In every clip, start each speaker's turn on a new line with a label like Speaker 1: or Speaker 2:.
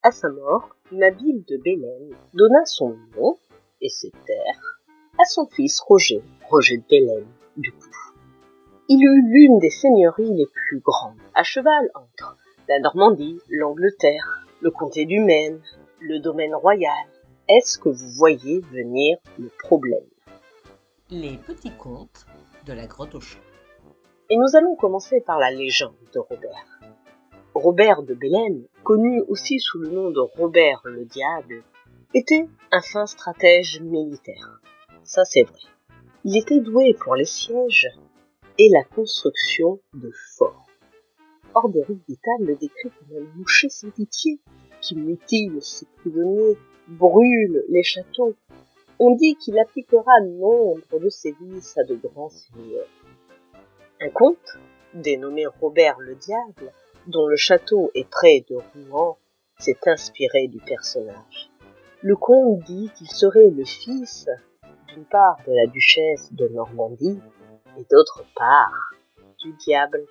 Speaker 1: À sa mort, Nabil de Bélem donna son nom et ses terres à son fils Roger de Bélem, du coup. Il eut l'une des seigneuries les plus grandes, à cheval entre la Normandie, l'Angleterre, le comté du Maine, le domaine royal. Est-ce que vous voyez venir le problème?
Speaker 2: Les petits contes de la grotte aux chats.
Speaker 1: Et nous allons commencer par la légende de Robert. Robert de Bélem, connu aussi sous le nom de Robert le Diable, était un fin stratège militaire. Ça c'est vrai. Il était doué pour les sièges et la construction de forts. Ordéric Vital le décrit comme un boucher sans pitié, qui mutile ses prisonniers, brûle les châteaux. On dit qu'il appliquera nombre de sévices à de grands seigneurs. Un comte, dénommé Robert le Diable, dont le château est près de Rouen, s'est inspiré du personnage. Le comte dit qu'il serait le fils, d'une part de la duchesse de Normandie, et d'autre part du diable.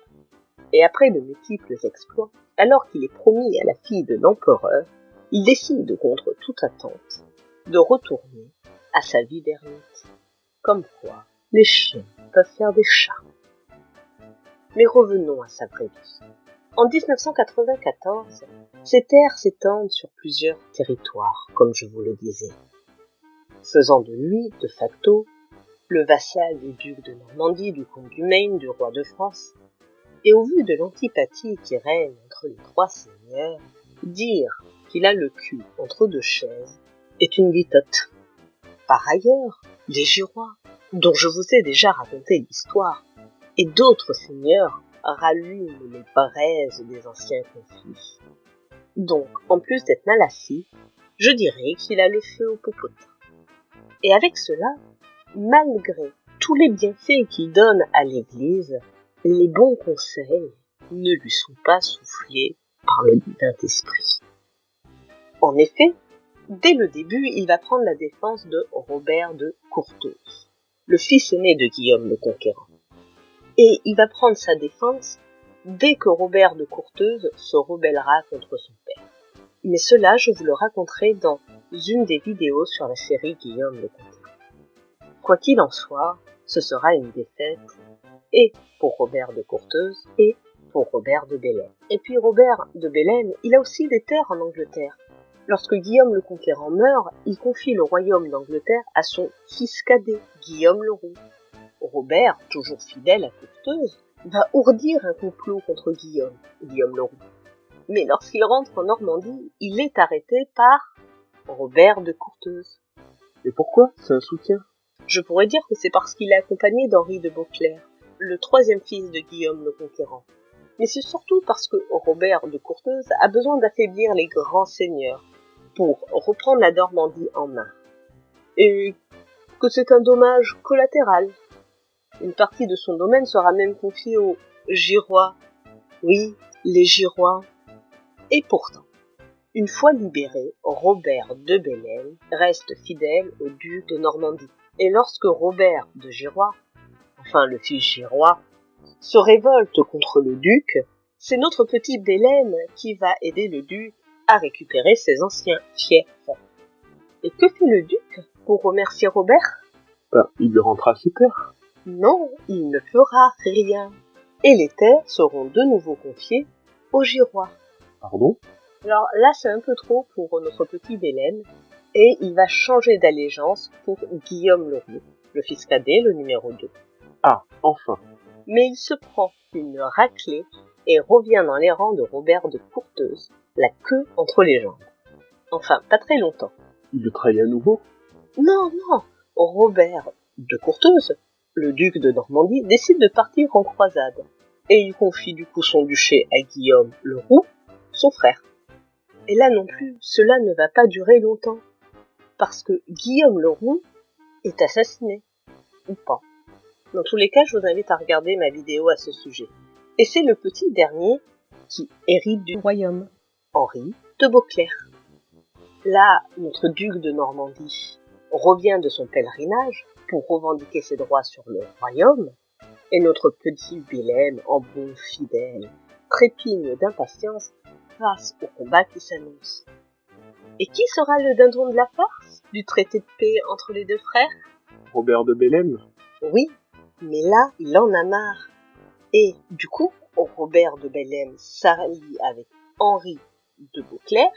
Speaker 1: Et après de multiples exploits, alors qu'il est promis à la fille de l'empereur, il décide contre toute attente de retourner à sa vie d'ermite. Comme quoi, les chiens peuvent faire des chats. Mais revenons à sa vraie vie. En 1994, ses terres s'étendent sur plusieurs territoires, comme je vous le disais, faisant de lui, de facto, le vassal du duc de Normandie, du comte du Maine, du roi de France. Et au vu de l'antipathie qui règne entre les trois seigneurs, dire qu'il a le cul entre deux chaises est une litote. Par ailleurs, les Girois, dont je vous ai déjà raconté l'histoire, et d'autres seigneurs rallument les braises des anciens conflits. Donc, en plus d'être mal assis, je dirais qu'il a le feu au popotin. Et avec cela, malgré tous les bienfaits qu'il donne à l'Église, les bons conseils ne lui sont pas soufflés par le Saint-Esprit. En effet, dès le début, il va prendre la défense de Robert de Courteuse, le fils aîné de Guillaume le Conquérant. Et il va prendre sa défense dès que Robert de Courteuse se rebellera contre son père. Mais cela, je vous le raconterai dans une des vidéos sur la série Guillaume le Conquérant. Quoi qu'il en soit, ce sera une défaite et pour Robert de Courteuse et pour Robert de Bélem. Et puis Robert de Bélem, il a aussi des terres en Angleterre. Lorsque Guillaume le Conquérant meurt, il confie le royaume d'Angleterre à son fils cadet, Guillaume le Roux. Robert, toujours fidèle à Courteuse, va ourdir un complot contre Guillaume le Roux. Mais lorsqu'il rentre en Normandie, il est arrêté par Robert de Courteuse.
Speaker 3: Et pourquoi c'est un soutien?
Speaker 1: Je pourrais dire que c'est parce qu'il est accompagné d'Henri de Beauclerc, le troisième fils de Guillaume le Conquérant. Mais c'est surtout parce que Robert de Courteuse a besoin d'affaiblir les grands seigneurs pour reprendre la Normandie en main. Et que c'est un dommage collatéral. Une partie de son domaine sera même confiée aux Girois. Oui, les Girois. Et pourtant, une fois libéré, Robert de Bélem reste fidèle au duc de Normandie. Et lorsque Robert de Girois, enfin le fils Girois, se révolte contre le duc, c'est notre petit Bélem qui va aider le duc à récupérer ses anciens fiefs. Et que fait le duc pour remercier Robert?
Speaker 3: Il le rendra à ses terres.
Speaker 1: Non, il ne fera rien. Et les terres seront de nouveau confiées aux Girois.
Speaker 3: Pardon?
Speaker 1: Alors là, c'est un peu trop pour notre petit Bélem, et il va changer d'allégeance pour Guillaume le Roux, le fils cadet, le numéro 2.
Speaker 3: Ah, enfin.
Speaker 1: Mais il se prend une raclée et revient dans les rangs de Robert de Courteuse, la queue entre les jambes. Enfin, pas très longtemps.
Speaker 3: Il le trahit à nouveau?
Speaker 1: Non, Robert de Courteuse, le duc de Normandie, décide de partir en croisade, et il confie du coup son duché à Guillaume le Roux, son frère. Et là non plus, cela ne va pas durer longtemps, parce que Guillaume le Roux est assassiné, ou pas. Dans tous les cas, je vous invite à regarder ma vidéo à ce sujet. Et c'est le petit dernier qui hérite du royaume, Henri de Beauclerc. Là, notre duc de Normandie revient de son pèlerinage pour revendiquer ses droits sur le royaume, et notre petit Bélem, en bon fidèle, trépigne d'impatience face au combat qui s'annonce. Et qui sera le dindon de la farce du traité de paix entre les deux frères?
Speaker 3: Robert de Bellême?
Speaker 1: Oui, mais là, il en a marre. Et du coup, Robert de Bellême s'allie avec Henri de Beauclerc.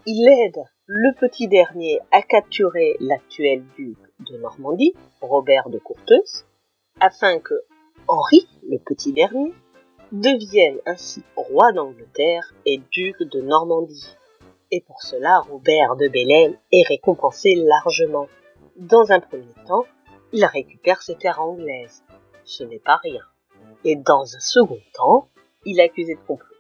Speaker 1: Il aide le petit dernier à capturer l'actuel duc de Normandie, Robert de Courteuse, afin que Henri, le petit dernier, devienne ainsi roi d'Angleterre et duc de Normandie. Et pour cela, Robert de Bellême est récompensé largement. Dans un premier temps, il récupère ses terres anglaises. Ce n'est pas rien. Et dans un second temps, il est accusé de complot.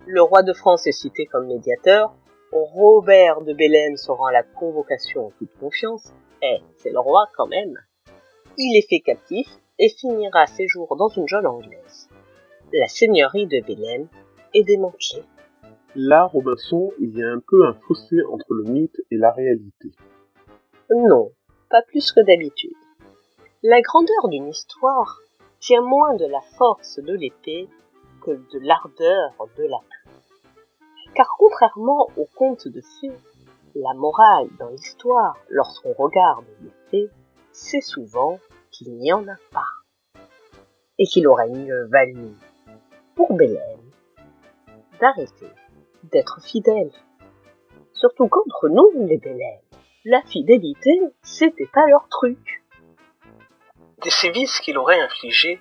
Speaker 1: Le roi de France est cité comme médiateur. Robert de Bellême se rend à la convocation en toute confiance. C'est le roi quand même. Il est fait captif et finira ses jours dans une geôle anglaise. La seigneurie de Bellême est démantelée.
Speaker 3: Là, Robinson, il y a un peu un fossé entre le mythe et la réalité.
Speaker 1: Non, pas plus que d'habitude. La grandeur d'une histoire tient moins de la force de l'épée que de l'ardeur de la plume. Car contrairement aux contes de fées, la morale dans l'histoire, lorsqu'on regarde les faits, c'est souvent qu'il n'y en a pas. Et qu'il aurait mieux valu, pour Bellême, d'arrêter d'être fidèle. Surtout qu'entre nous, les Bellême, la fidélité, c'était pas leur truc. Des sévices qu'il aurait infligés,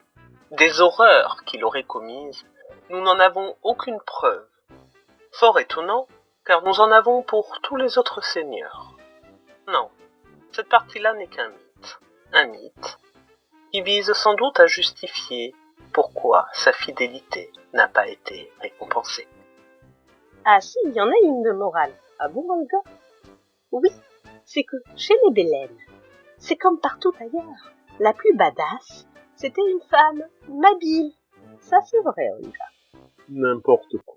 Speaker 1: des horreurs qu'il aurait commises, nous n'en avons aucune preuve. Fort étonnant, car nous en avons pour tous les autres seigneurs. Non, cette partie-là n'est qu'un mythe. Un mythe qui vise sans doute à justifier pourquoi sa fidélité n'a pas été récompensée. Ah si, il y en a une de morale. Ah bon, Olga? Oui, c'est que chez les Bellême, c'est comme partout ailleurs. La plus badass, c'était une femme, Mabile. Ça c'est vrai, Olga.
Speaker 3: N'importe quoi.